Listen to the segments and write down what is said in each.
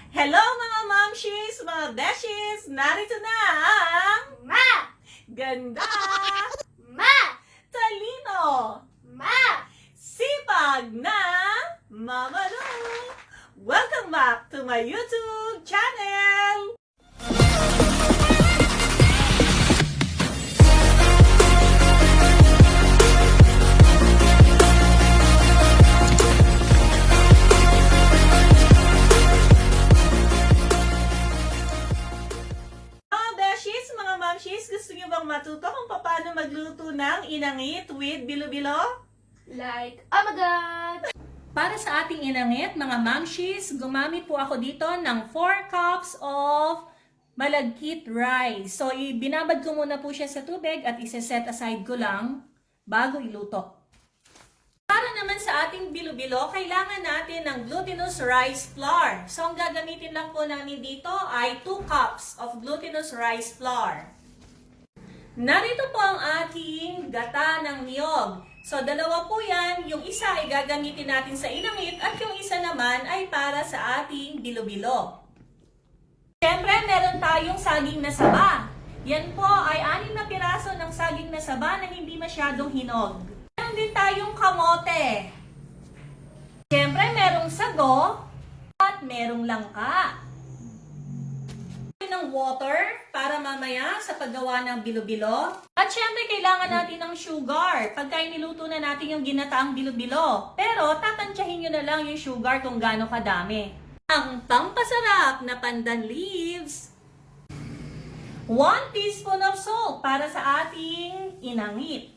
Hello mga mamshis, mga beshies! Narito na ang ganda, talino, sipag na Mamalu! Welcome back to my YouTube channel! Mga mamshis, gusto niyo bang matuto kung paano magluto ng inangit with bilo-bilo? Like, oh my God! Para sa ating inangit, mga mamshis, gumamit po ako dito ng 4 cups of malagkit rice. So, binabad ko muna po siya sa tubig at isa-set aside ko lang bago iluto. Para naman sa ating bilo-bilo, kailangan natin ng glutinous rice flour. So, ang gagamitin lang po namin dito ay 2 cups of glutinous rice flour. Narito po ang ating gata ng niyog. So, dalawa po yan. Yung isa ay gagamitin natin sa inangit at yung isa naman ay para sa ating bilo-bilo. Siyempre, meron tayong saging na saba. Yan po ay 6 na piraso ng saging na saba na hindi masyadong hinog. Meron din tayong kamote. Siyempre, merong sago at merong langka. Ng water para mamaya sa paggawa ng bilo-bilo. At syempre, kailangan natin ng sugar pagka iniluto na natin yung ginataang bilo-bilo. Pero tatansyahin nyo na lang yung sugar kung gaano kadami. Ang pampasarap na pandan leaves. 1 teaspoon of salt para sa ating inangit.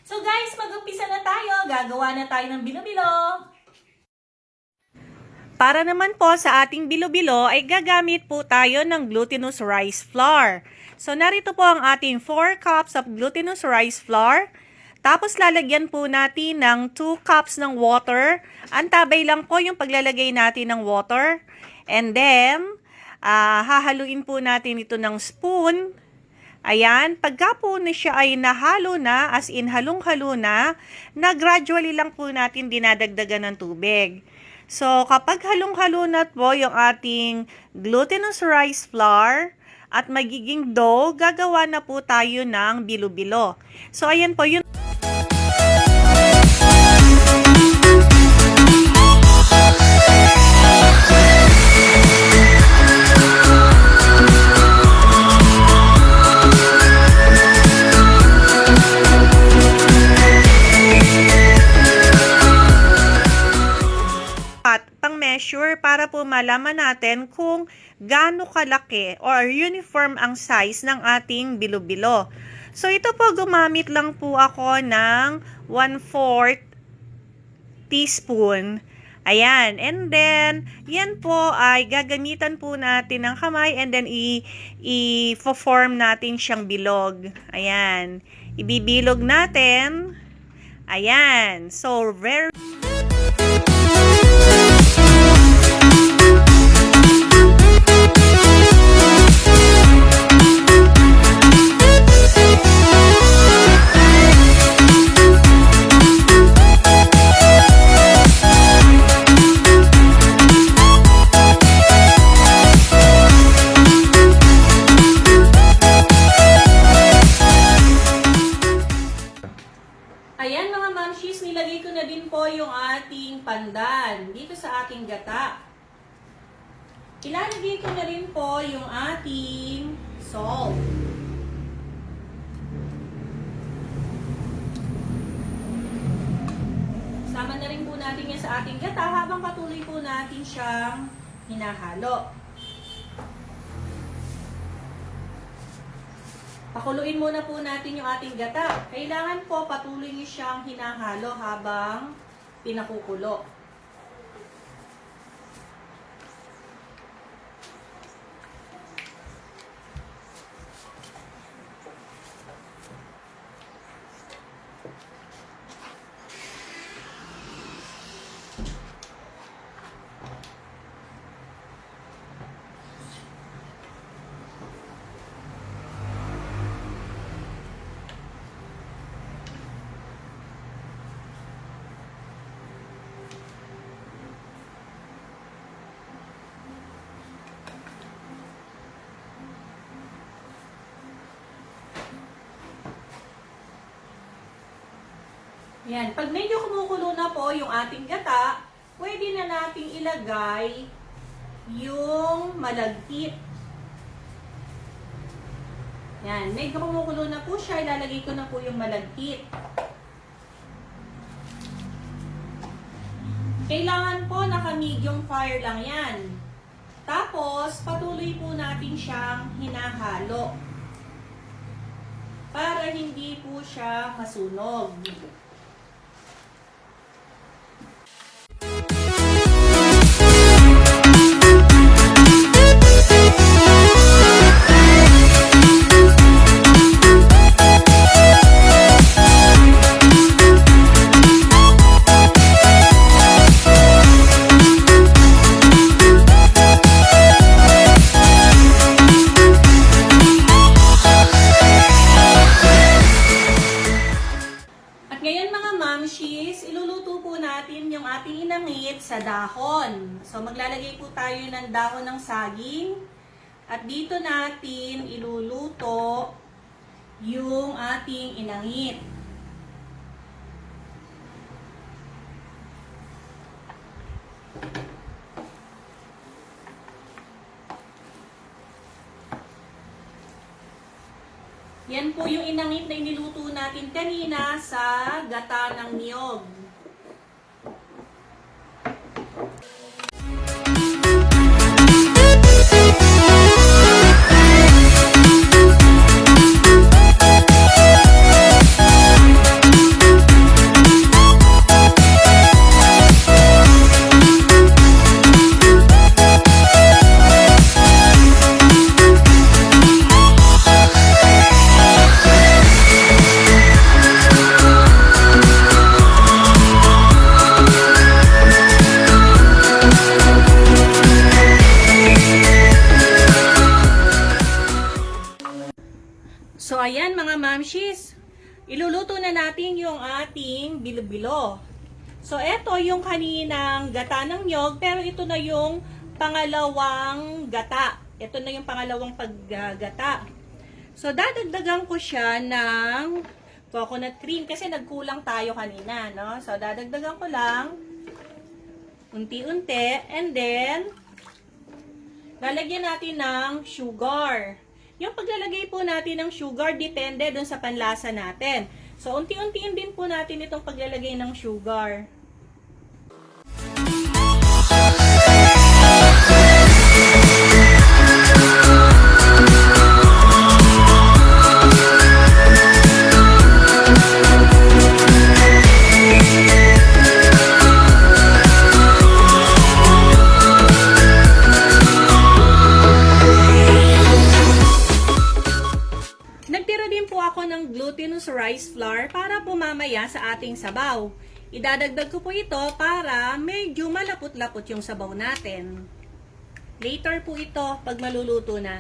So guys, mag-umpisa na tayo. Gagawa na tayo ng bilo-bilo. Para naman po sa ating bilo-bilo ay gagamit po tayo ng glutinous rice flour. So narito po ang ating 4 cups of glutinous rice flour. Tapos lalagyan po natin ng 2 cups ng water. Antabay lang po yung paglalagay natin ng water. And then, hahaluin po natin ito ng spoon. Ayan, pagka po na siya ay nahalo na, as in halong-halo na gradually lang po natin dinadagdagan ng tubig. So, kapag halong-halo na po yung ating glutinous rice flour at magiging dough, gagawa na po tayo ng bilo-bilo. So, ayan po yun. Measure para po malaman natin kung gaano kalaki or uniform ang size ng ating bilo-bilo. So, ito po gumamit lang po ako ng 1/4 teaspoon. Ayan. And then, yan po ay gagamitan po natin ng kamay and then i-form natin siyang bilog. Ayan. Ibibilog natin. Ayan. So, very Ayan mga mamshis, nilagay ko na din po yung ating pandan dito sa ating gata. Ilalagay ko na rin po yung ating salt. Sama na rin po natin yan sa ating gata habang patuloy po natin siyang hinahalo. Pakuluin muna po natin yung ating gata. Kailangan po patuloy niyo siyang hinahalo habang pinakukulo. Yan. Pag medyo kumukulo na po yung ating gata, pwede na nating ilagay yung malagkit. Yan. Medyo kumukulo na po siya, ilalagay ko na po yung malagkit. Kailangan po naka-medium fire lang yan. Tapos, patuloy po natin siyang hinahalo para hindi po siya masunog. Iluluto po natin yung ating inangit sa dahon. So, maglalagay po tayo ng dahon ng saging. At dito natin iluluto yung ating inangit. Yan po yung inangit na iniluto natin kanina sa gata ng niyog. So, ayan mga mamshis, iluluto na natin yung ating bilo-bilo. So, eto yung kaninang gata ng niyog, pero ito na yung pangalawang gata. Ito na yung pangalawang paggata. So, dadagdagan ko siya ng coconut cream kasi nagkulang tayo kanina, no? So, dadagdagan ko lang unti-unti and then lalagyan natin ng sugar. Yung paglalagay po natin ng sugar, depende dun sa panlasa natin. So, unti-untiin din po natin itong paglalagay ng sugar. Glutinous rice flour para po mamaya sa ating sabaw. Idadagdag ko po ito para medyo malapot-lapot yung sabaw natin. Later po ito pag maluluto na.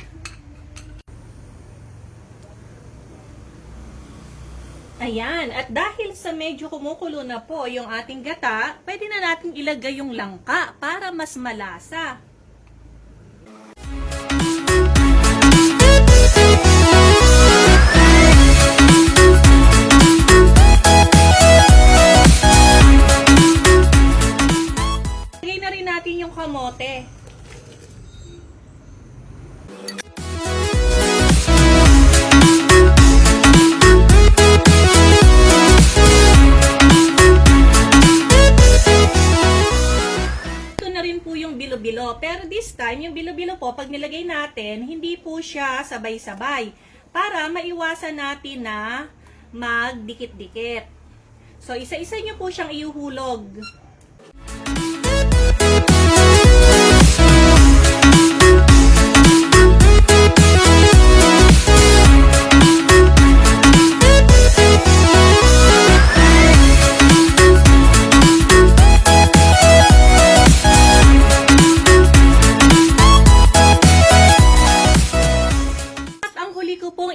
Ayan, at dahil sa medyo kumukulo na po yung ating gata, pwede na natin ilagay yung langka para mas malasa. Yung kamote. Ito na rin po yung bilo-bilo. Pero this time, yung bilo-bilo po, pag nilagay natin, hindi po siya sabay-sabay. Para maiwasan natin na magdikit-dikit. So, isa-isa nyo po siyang iuhulog.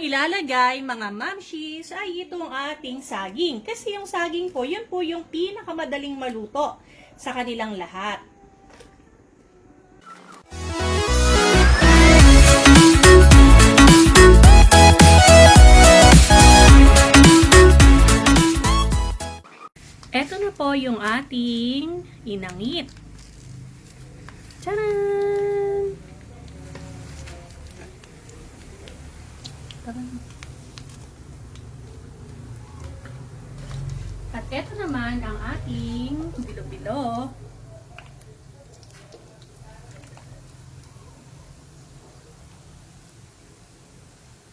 Ilalagay mga mamshis ay itong ating saging. Kasi yung saging po, yun po yung pinakamadaling maluto sa kanilang lahat. Eto na po yung ating inangit. Tcharan! At eto naman ang ating bilo-bilo.